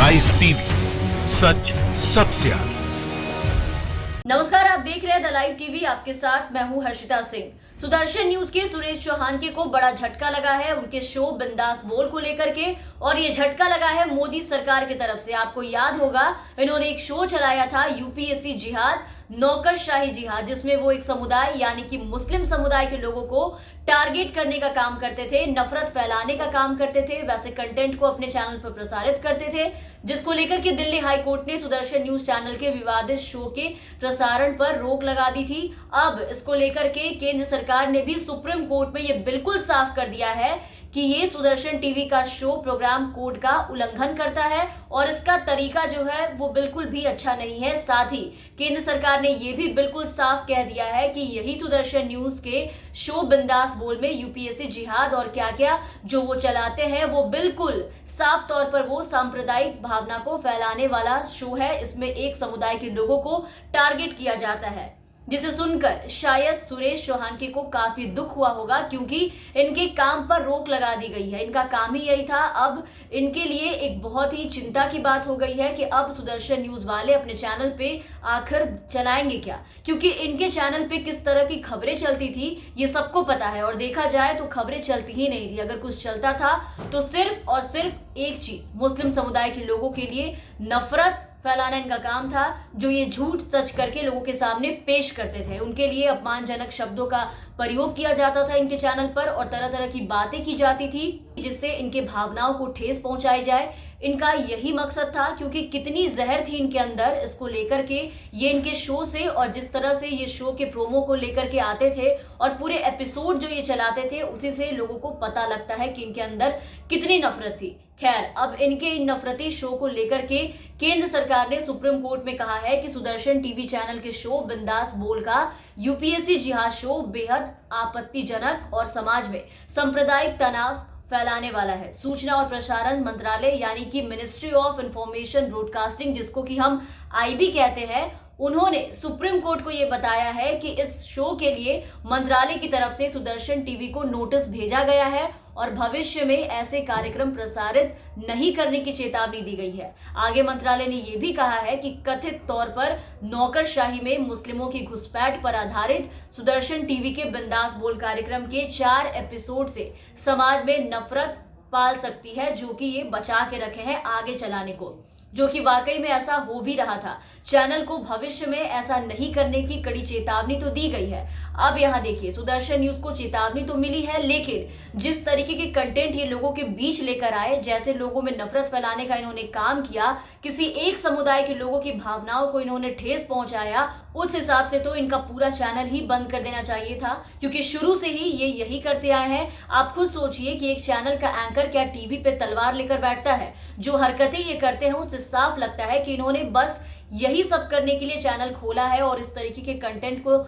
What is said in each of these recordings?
Live TV, सच सबसे आगे। नमस्कार, आप देख रहे हैं द लाइव टीवी। आपके साथ मैं हूं हर्षिता सिंह। सुदर्शन न्यूज के सुरेश चौहान को बड़ा झटका लगा है उनके शो बिंदास बोल को लेकर के, और ये झटका लगा है मोदी सरकार की तरफ से। आपको याद होगा, इन्होंने एक शो चलाया था यूपीएससी जिहाद, नौकरशाही जिहाद, जिसमें वो एक समुदाय यानी कि मुस्लिम समुदाय के लोगों को टारगेट करने का काम करते थे, नफरत फैलाने का काम करते थे, वैसे कंटेंट को अपने चैनल पर प्रसारित करते थे, जिसको लेकर के दिल्ली हाई कोर्ट ने सुदर्शन न्यूज चैनल के विवादित शो के प्रसारण पर रोक लगा दी थी। अब इसको लेकर के केंद्र सरकार ने भी सुप्रीम कोर्ट में ये बिल्कुल साफ कर दिया है कि ये सुदर्शन टीवी का शो प्रोग्राम कोड का उल्लंघन करता है और इसका तरीका जो है वो बिल्कुल भी अच्छा नहीं है। साथ ही केंद्र सरकार ने ये भी बिल्कुल साफ कह दिया है कि यही सुदर्शन न्यूज के शो बिंदास बोल में यूपीएससी जिहाद और क्या क्या जो वो चलाते हैं वो बिल्कुल साफ तौर पर वो सांप्रदायिक भावना को फैलाने वाला शो है। इसमें एक समुदाय के लोगों को टारगेट किया जाता है, जिसे सुनकर शायद सुरेश चौहान को काफी दुख हुआ होगा, क्योंकि इनके काम पर रोक लगा दी गई है। इनका काम ही यही था। अब इनके लिए एक बहुत ही चिंता की बात हो गई है कि अब सुदर्शन न्यूज वाले अपने चैनल पे आखिर चलाएंगे क्या, क्योंकि इनके चैनल पे किस तरह की खबरें चलती थी ये सबको पता है। और देखा जाए तो खबरें चलती ही नहीं थी। अगर कुछ चलता था तो सिर्फ और सिर्फ एक चीज, मुस्लिम समुदाय के लोगों के लिए नफरत फैलाना इनका काम था, जो ये झूठ सच करके लोगों के सामने पेश करते थे। उनके लिए अपमानजनक शब्दों का प्रयोग किया जाता था इनके चैनल पर, और तरह तरह की बातें की जाती थी जिससे इनके भावनाओं को ठेस पहुंचाई जाए। इनका यही मकसद था, क्योंकि कितनी जहर थी इनके अंदर इसको लेकर के। ये इनके शो से और जिस तरह से ये शो के प्रोमो को लेकर के आते थे और पूरे एपिसोड जो ये चलाते थे, उसी से लोगों को पता लगता है कि इनके अंदर कितनी नफरत थी। खैर, अब इनके इन नफरती शो को लेकर के केंद्र सरकार ने सुप्रीम कोर्ट में कहा है कि सुदर्शन टीवी चैनल के शो बिंदास बोल का यूपीएससी जिहाद शो बेहद आपत्तिजनक और समाज में सांप्रदायिक तनाव फैलाने वाला है। सूचना और प्रसारण मंत्रालय यानी कि मिनिस्ट्री ऑफ इंफॉर्मेशन ब्रॉडकास्टिंग, जिसको कि हम आईबी कहते हैं, उन्होंने सुप्रीम कोर्ट को यह बताया है कि इस शो के लिए मंत्रालय की तरफ से सुदर्शन टीवी को नोटिस भेजा गया है और भविष्य में ऐसे कार्यक्रम प्रसारित नहीं करने की चेतावनी दी गई है। आगे मंत्रालय ने यह भी कहा है कि कथित तौर पर नौकरशाही में मुस्लिमों की घुसपैठ पर आधारित सुदर्शन टीवी के बिंदास बोल कार्यक्रम के 4 एपिसोड से समाज में नफरत पाल सकती है, जो कि ये बचा के रखे हैं आगे चलाने को, जो कि वाकई में ऐसा हो भी रहा था। चैनल को भविष्य में ऐसा नहीं करने की कड़ी चेतावनी तो दी गई है। अब यहाँ देखिए, सुदर्शन न्यूज को चेतावनी तो मिली है, लेकिन जिस तरीके के कंटेंट ये लोगों के बीच लेकर आए, जैसे लोगों में नफरत फैलाने का इन्होंने काम किया, किसी एक समुदाय के लोगों की भावनाओं को इन्होंने ठेस पहुंचाया, उस हिसाब से तो इनका पूरा चैनल ही बंद कर देना चाहिए था, क्योंकि शुरू से ही ये यही करते आए हैं। आप खुद सोचिए कि एक चैनल का एंकर क्या टीवी पे तलवार लेकर बैठता है? जो हरकतें ये करते हैं उससे साफ लगता है कि इन्होंने बस यही सब करने के लिए चैनल खोला है और इस तरीके के कंटेंट को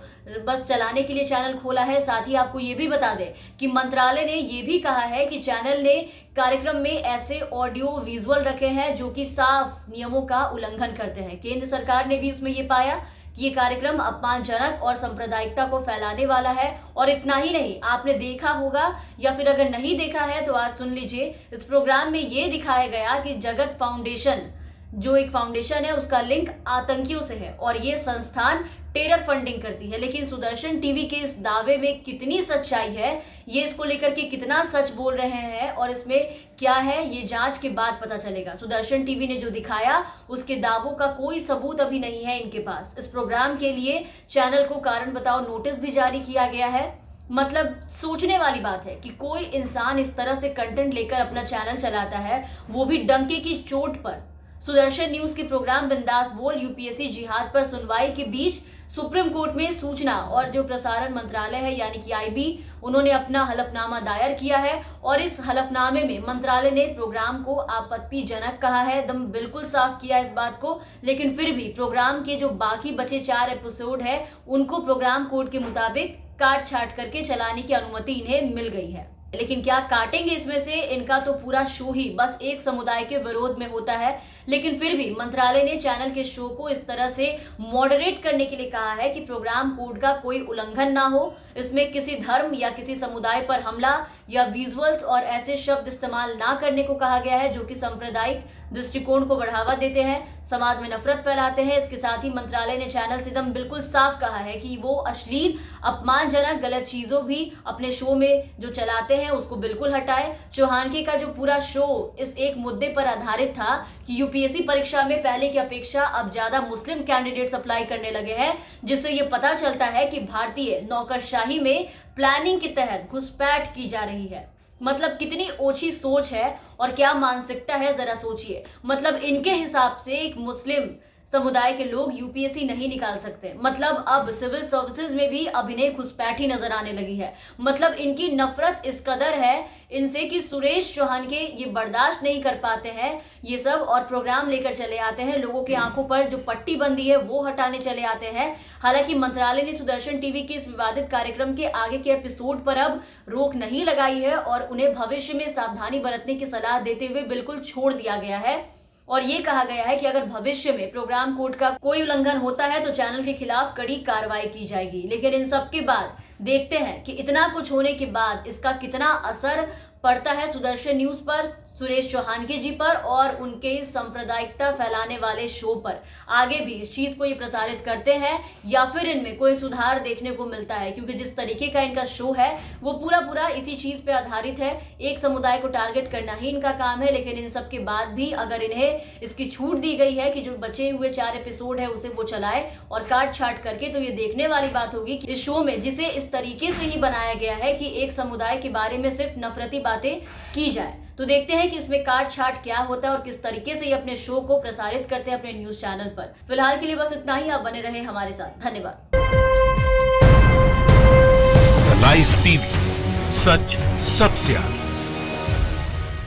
बस चलाने के लिए चैनल खोला है। साथ ही आपको ये भी बता दें कि मंत्रालय ने ये भी कहा है कि चैनल ने कार्यक्रम में ऐसे ऑडियो विजुअल रखे हैं जो कि साफ नियमों का उल्लंघन करते हैं। केंद्र सरकार ने भी इसमें ये पाया कि ये कार्यक्रम अपमानजनक और सांप्रदायिकता को फैलाने वाला है। और इतना ही नहीं, आपने देखा होगा या फिर अगर नहीं देखा है तो आज सुन लीजिए। इस प्रोग्राम में ये दिखाया गया कि जगत फाउंडेशन, जो एक फाउंडेशन है, उसका लिंक आतंकियों से है और ये संस्थान टेरर फंडिंग करती है। लेकिन सुदर्शन टीवी के इस दावे में कितनी सच्चाई है, ये इसको लेकर के कितना सच बोल रहे हैं और इसमें क्या है, ये जांच के बाद पता चलेगा। सुदर्शन टीवी ने जो दिखाया उसके दावों का कोई सबूत अभी नहीं है इनके पास। इस प्रोग्राम के लिए चैनल को कारण बताओ नोटिस भी जारी किया गया है। मतलब सोचने वाली बात है कि कोई इंसान इस तरह से कंटेंट लेकर अपना चैनल चलाता है, वो भी डंके की चोट पर। सुदर्शन न्यूज के प्रोग्राम बिंदास बोल यूपीएससी जिहाद पर सुनवाई के बीच सुप्रीम कोर्ट में सूचना और जो प्रसारण मंत्रालय है यानी कि आईबी, उन्होंने अपना हलफनामा दायर किया है और इस हलफनामे में मंत्रालय ने प्रोग्राम को आपत्तिजनक कहा है। एकदम बिल्कुल साफ किया इस बात को। लेकिन फिर भी प्रोग्राम के जो बाकी बचे 4 एपिसोड है उनको प्रोग्राम कोड के मुताबिक काट छाट करके चलाने की अनुमति इन्हें मिल गई है। लेकिन क्या काटेंगे इसमें से? इनका तो पूरा शो ही बस एक समुदाय के विरोध में होता है। लेकिन फिर भी मंत्रालय ने चैनल के शो को इस तरह से मॉडरेट करने के लिए कहा है कि प्रोग्राम कोड का कोई उल्लंघन ना हो, इसमें किसी धर्म या किसी समुदाय पर हमला या विजुअल्स और ऐसे शब्द इस्तेमाल ना करने को कहा गया है जो कि सांप्रदायिक दृष्टिकोण को बढ़ावा देते हैं, समाज में नफरत फैलाते हैं। इसके साथ ही मंत्रालय ने चैनल से एकदम बिल्कुल साफ कहा है कि वो अश्लील, अपमानजनक, गलत चीजों भी अपने शो में जो चलाते हैं उसको बिल्कुल हटाए। चौहानके का जो पूरा शो इस एक मुद्दे पर आधारित था कि यूपीएससी परीक्षा में पहले की अपेक्षा अब ज्यादा मुस्लिम कैंडिडेट्स अप्लाई करने लगे हैं, जिससे ये पता चलता है कि भारतीय नौकरशाही में प्लानिंग के तहत घुसपैठ की जा रही है। मतलब कितनी ओछी सोच है और क्या मानसिकता है, जरा सोचिए। मतलब इनके हिसाब से एक मुस्लिम समुदाय के लोग यूपीएससी नहीं निकाल सकते। मतलब अब सिविल सर्विसेज में भी अब इन्हें घुसपैठी नजर आने लगी है। मतलब इनकी नफरत इस कदर है इनसे कि सुरेश चौहानके ये बर्दाश्त नहीं कर पाते हैं ये सब, और प्रोग्राम लेकर चले आते हैं। लोगों की आंखों पर जो पट्टी बंदी है वो हटाने चले आते हैं। हालांकि मंत्रालय ने सुदर्शन टीवी के इस विवादित कार्यक्रम के आगे के एपिसोड पर अब रोक नहीं लगाई है और उन्हें भविष्य में सावधानी बरतने की सलाह देते हुए बिल्कुल छोड़ दिया गया है। और ये कहा गया है कि अगर भविष्य में प्रोग्राम कोड का कोई उल्लंघन होता है तो चैनल के खिलाफ कड़ी कार्रवाई की जाएगी। लेकिन इन सब के बाद देखते हैं कि इतना कुछ होने के बाद इसका कितना असर पड़ता है सुदर्शन न्यूज पर, सुरेश चौहानके जी पर और उनके सांप्रदायिकता फैलाने वाले शो पर। आगे भी इस चीज को ये प्रसारित करते हैं या फिर इनमें कोई सुधार देखने को मिलता है, क्योंकि जिस तरीके का इनका शो है वो पूरा इसी चीज पे आधारित है। एक समुदाय को टारगेट करना ही इनका काम है। लेकिन इन सब के बाद भी अगर इन्हें इसकी छूट दी गई है कि जो बचे हुए 4 एपिसोड है उसे वो चलाए और काट छाट करके, तो ये देखने वाली बात होगी कि इस शो में जिसे इस तरीके से ही बनाया गया है कि एक समुदाय के बारे में सिर्फ नफरती बातें की जाए। तो देखते हैं कि इसमें काट छाट क्या होता है और किस तरीके से ये अपने शो को प्रसारित करते हैं अपने न्यूज चैनल पर। फिलहाल के लिए बस इतना ही। आप बने रहे हमारे साथ। धन्यवाद। लाइव टीवी, सच सबसे आगे।